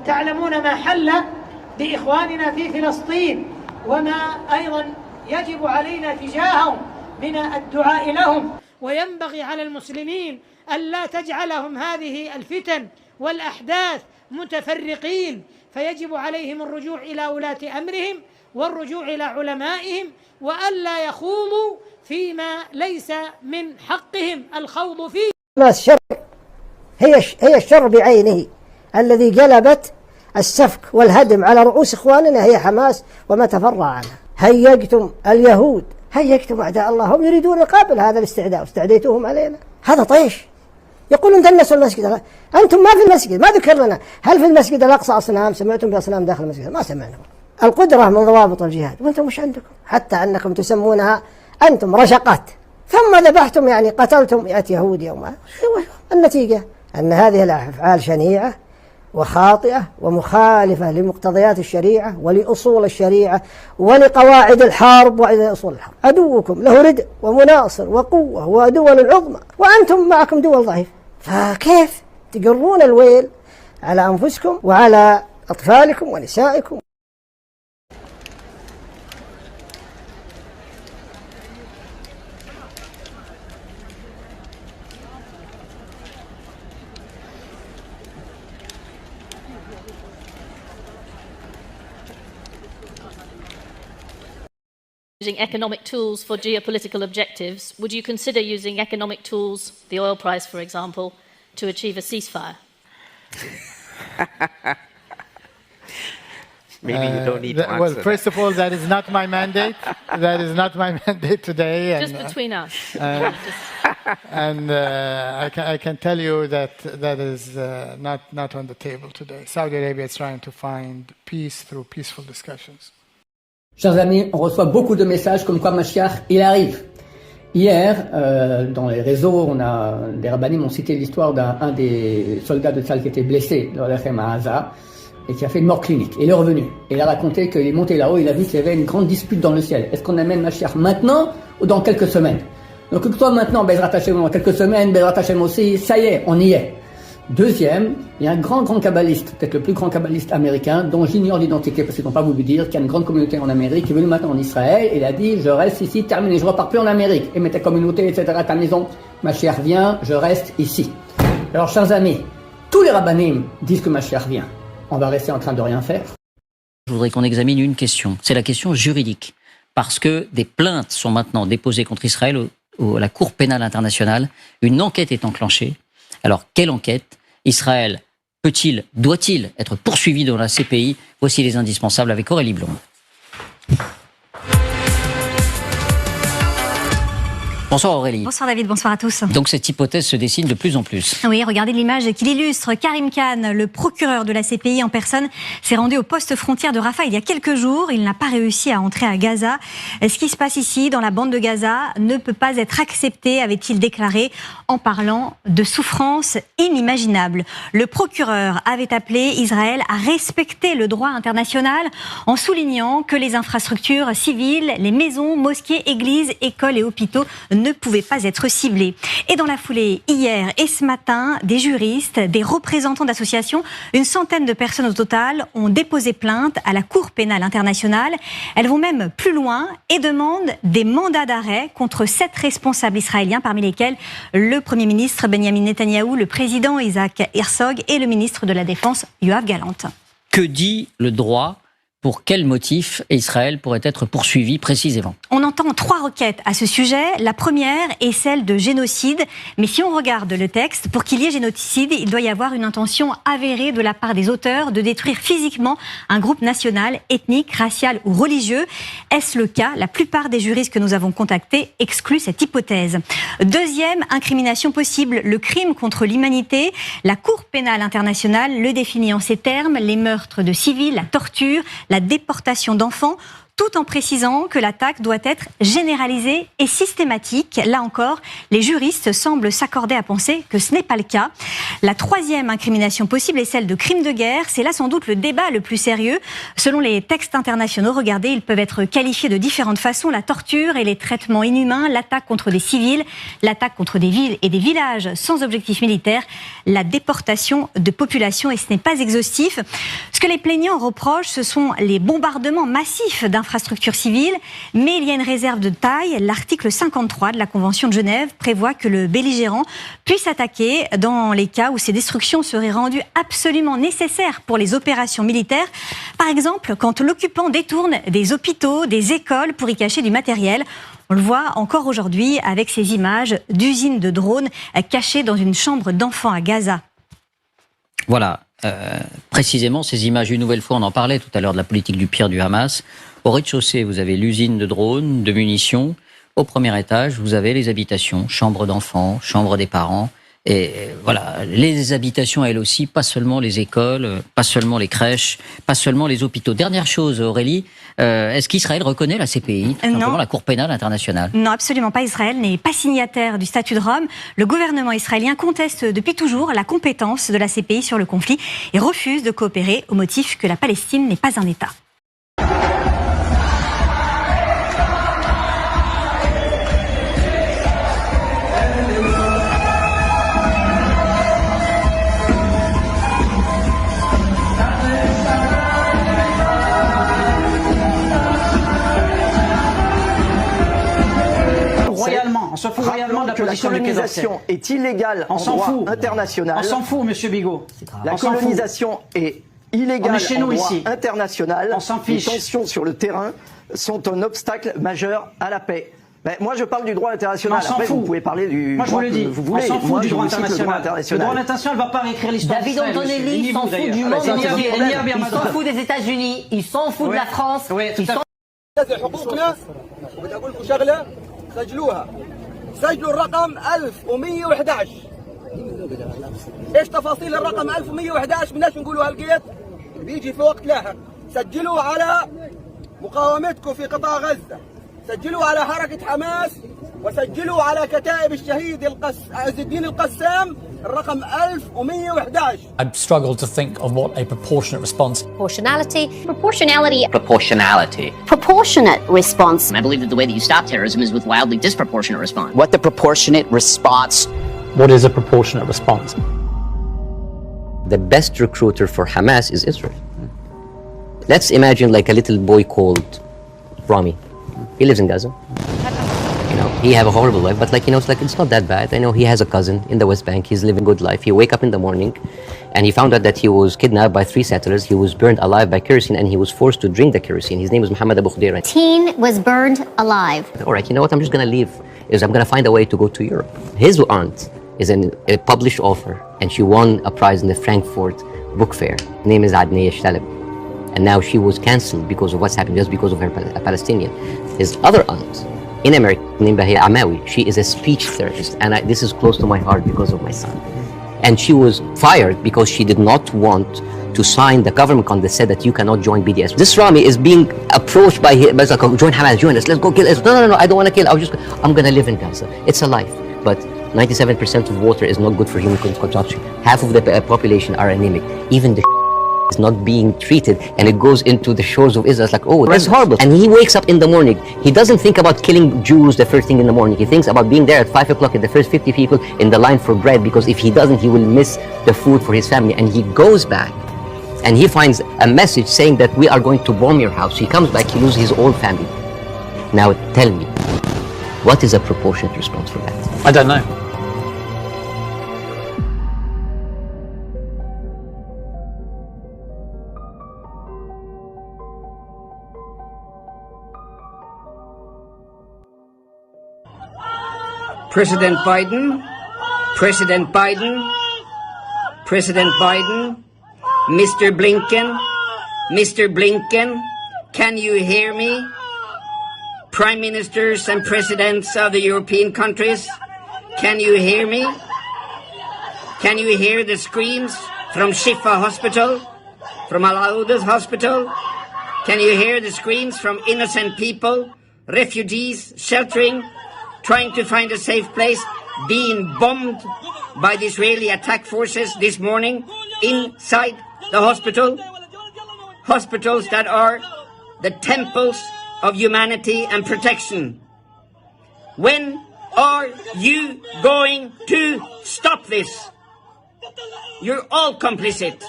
تعلمون ما حل بإخواننا في فلسطين وما أيضا يجب علينا تجاههم من الدعاء لهم. وينبغي على المسلمين ألا تجعلهم هذه الفتن والأحداث متفرقين، فيجب عليهم الرجوع إلى ولاة أمرهم والرجوع إلى علمائهم، وألا يخوضوا فيما ليس من حقهم الخوض فيه. الشر هي الشر بعينه الذي جلبت السفك والهدم على رؤوس إخواننا هي حماس وما تفرع عنها. هيجتم اليهود، هيجتم أعداء الله، هم يريدون قبل هذا الاستعداء واستعديتوهم علينا. هذا طيش. يقولون دنسوا المسجد، أنتم ما في المسجد، ما ذكر لنا. هل في المسجد الأقصى أصنام؟ سمعتم بأصنام داخل المسجد؟ ما سمعنا. القدرة من ضوابط الجهاد وأنتم مش عندكم، حتى أنكم تسمونها أنتم رشقات، ثم ذبحتم يعني قتلتم 100 يهودي وما. النتيجة أن هذه الأفعال شنيعة وخاطئة ومخالفة لمقتضيات الشريعة ولأصول الشريعة ولقواعد الحرب وأصول الحرب. عدوكم له ردء ومناصر وقوة ودول العظمى وأنتم معكم دول ضعيفة، فكيف تجرون الويل على أنفسكم وعلى أطفالكم ونسائكم؟ Using economic tools for geopolitical objectives, would you consider using economic tools, the oil price for example, to achieve a ceasefire? Maybe you don't need to answer. Well, first of all, that is not my mandate. That is not my mandate today. Just between us. And I can tell you that that is not on the table today. Saudi Arabia is trying to find peace through peaceful discussions. Chers amis, on reçoit beaucoup de messages comme quoi Mashiach, il arrive. Hier, dans les réseaux, des rabbinim ont cité l'histoire d'un des soldats de Tzahal qui était blessé dans l'Achem à Gaza et qui a fait une mort clinique. Et il est revenu. Et il a raconté qu'il est monté là-haut, il a vu qu'il y avait une grande dispute dans le ciel. Est-ce qu'on amène Mashiach maintenant ou dans quelques semaines? Donc, que ce soit maintenant, Bezrat Hashem, dans quelques semaines, Bezrat Hashem aussi, ça y est, on y est. Deuxième, il y a un grand kabbaliste, peut-être le plus grand kabbaliste américain, dont j'ignore l'identité parce qu'ils n'ont pas voulu dire, qu'il y a une grande communauté en Amérique, qui est venu maintenant en Israël, et il a dit, je reste ici, terminé, je ne repars plus en Amérique, et mets ta communauté, etc., ta maison, Mashiach vient, je reste ici. Alors, chers amis, tous les rabbanim disent que Mashiach vient. On va rester en train de rien faire. Je voudrais qu'on examine une question, c'est la question juridique, parce que des plaintes sont maintenant déposées contre Israël à la Cour pénale internationale, une enquête est enclenchée. Alors, quelle enquête? Israël peut-il, doit-il être poursuivi dans la CPI? Voici les indispensables avec Aurélie Blum. Bonsoir Aurélie. Bonsoir David, bonsoir à tous. Donc cette hypothèse se dessine de plus en plus. Oui, regardez l'image qui l'illustre. Karim Khan, le procureur de la CPI en personne, s'est rendu au poste frontière de Rafah il y a quelques jours. Il n'a pas réussi à entrer à Gaza. Ce qui se passe ici, dans la bande de Gaza, ne peut pas être accepté, avait-il déclaré, en parlant de souffrances inimaginables. Le procureur avait appelé Israël à respecter le droit international en soulignant que les infrastructures civiles, les maisons, mosquées, églises, écoles et hôpitaux ne pouvaient pas être ciblés. Et dans la foulée, hier et ce matin, des juristes, des représentants d'associations, une centaine de personnes au total ont déposé plainte à la Cour pénale internationale. Elles vont même plus loin et demandent des mandats d'arrêt contre 7 responsables israéliens, parmi lesquels le Premier ministre Benjamin Netanyahou, le président Isaac Herzog et le ministre de la Défense Yoav Gallant. Que dit le droit? Pour quel motif Israël pourrait être poursuivi précisément? On entend 3 requêtes à ce sujet. La première est celle de génocide. Mais si on regarde le texte, pour qu'il y ait génocide, il doit y avoir une intention avérée de la part des auteurs de détruire physiquement un groupe national, ethnique, racial ou religieux. Est-ce le cas? La plupart des juristes que nous avons contactés excluent cette hypothèse. Deuxième incrimination possible, le crime contre l'humanité. La Cour pénale internationale le définit en ces termes: les meurtres de civils, la torture, la déportation d'enfants, tout en précisant que l'attaque doit être généralisée et systématique. Là encore, les juristes semblent s'accorder à penser que ce n'est pas le cas. La troisième incrimination possible est celle de crime de guerre. C'est là sans doute le débat le plus sérieux. Selon les textes internationaux, regardez, ils peuvent être qualifiés de différentes façons. La torture et les traitements inhumains, l'attaque contre des civils, l'attaque contre des villes et des villages sans objectif militaire, la déportation de population, et ce n'est pas exhaustif. Ce que les plaignants reprochent, ce sont les bombardements massifs d'infrastructures civiles, mais il y a une réserve de taille. L'article 53 de la Convention de Genève prévoit que le belligérant puisse attaquer dans les cas où ces destructions seraient rendues absolument nécessaires pour les opérations militaires. Par exemple, quand l'occupant détourne des hôpitaux, des écoles pour y cacher du matériel. On le voit encore aujourd'hui avec ces images d'usines de drones cachées dans une chambre d'enfants à Gaza. Voilà, précisément ces images, une nouvelle fois, on en parlait tout à l'heure de la politique du pire du Hamas. Au rez-de-chaussée, vous avez l'usine de drones, de munitions. Au premier étage, vous avez les habitations, chambres d'enfants, chambres des parents. Et voilà, les habitations, elles aussi, pas seulement les écoles, pas seulement les crèches, pas seulement les hôpitaux. Dernière chose, Aurélie, est-ce qu'Israël reconnaît la CPI, tout simplement la Cour pénale internationale? Non, absolument pas. Israël n'est pas signataire du statut de Rome. Le gouvernement israélien conteste depuis toujours la compétence de la CPI sur le conflit et refuse de coopérer au motif que la Palestine n'est pas un État. On se fout royalement de la position du Quai d'Orsay. La colonisation est illégale en droit international. On s'en fout, monsieur Bigot. La colonisation est illégale en droit international. On s'en fiche. Les tensions sur le terrain sont un obstacle majeur à la paix. Mais moi, je parle du droit international. Après, vous pouvez parler du droit. Moi, je vous le dis. On s'en fout du droit international. Le droit international ne va pas réécrire l'histoire. David Antonelli s'en fout du monde entier. Il s'en fout des États-Unis. Il s'en fout de la France. سجلوا الرقم 1111. ايش تفاصيل الرقم 1111؟ بدناش نقولوا هالقيت بيجي في وقت لاحق. سجلوا على مقاومتكم في قطاع غزة، سجلوا على حركة حماس، وسجلوا على كتائب الشهيد عز الدين القسام الرقم 1111. I've struggled to think of what a proportionate response. Proportionality. Proportionate response. I believe that the way that you stop terrorism is with wildly disproportionate response. What the proportionate response? What is a proportionate response? The best recruiter for Hamas is Israel. Let's imagine like a little boy called Rami. He lives in Gaza. He have a horrible life, but it's not that bad. I know he has a cousin in the West Bank. He's living a good life. He wake up in the morning and he found out that he was kidnapped by 3 settlers. He was burned alive by kerosene and he was forced to drink the kerosene. His name was Muhammad Abu Khudayra. Teen was burned alive. All right, you know what? I'm just going to leave. I'm going to find a way to go to Europe. His aunt is a published author and she won a prize in the Frankfurt Book Fair. Her name is Adnaya Shtalib. And now she was cancelled because of what's happened, just because of her Palestinian. His other aunt in America, named Bahia Amawi, she is a speech therapist, and this is close to my heart because of my son. And she was fired because she did not want to sign the government contract that said that you cannot join BDS. This Rami is being approached by him, like, join Hamas, join us, let's go kill Israel. No, I don't want to kill, I'm going to live in Gaza. It's a life, but 97% of water is not good for human consumption. Half of the population are anemic. Even the is not being treated, and it goes into the shores of Israel. It's like, oh, that's horrible. And he wakes up in the morning. He doesn't think about killing Jews the first thing in the morning. He thinks about being there at 5 o'clock at the first 50 people in the line for bread, because if he doesn't, he will miss the food for his family. And he goes back and he finds a message saying that we are going to bomb your house. He comes back, he loses his whole family. Now tell me, what is a proportionate response for that? I don't know. President Biden, President Biden, President Biden, Mr. Blinken, can you hear me? Prime ministers and presidents of the European countries, can you hear me? Can you hear the screams from Shifa Hospital, from Al-Auda's Hospital? Can you hear the screams from innocent people, refugees, sheltering, trying to find a safe place, being bombed by the Israeli attack forces this morning inside the hospital? Hospitals that are the temples of humanity and protection. When are you going to stop this? You're all complicit.